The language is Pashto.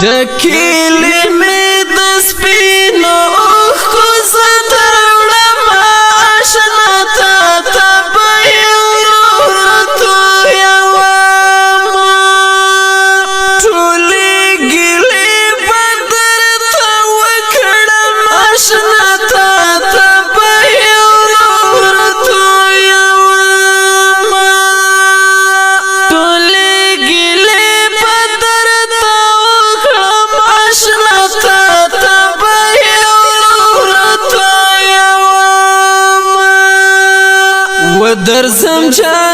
دکیلی می دسپینو اخو زدرولم آشنا تا تبایو تو یوام ټولی گیلی بدر تا وکڑم آشنا تا تبایو تو یوام ټولی گیلی بدر تا وکڑم آشنا تا تبایو تو یوام ودرزم جان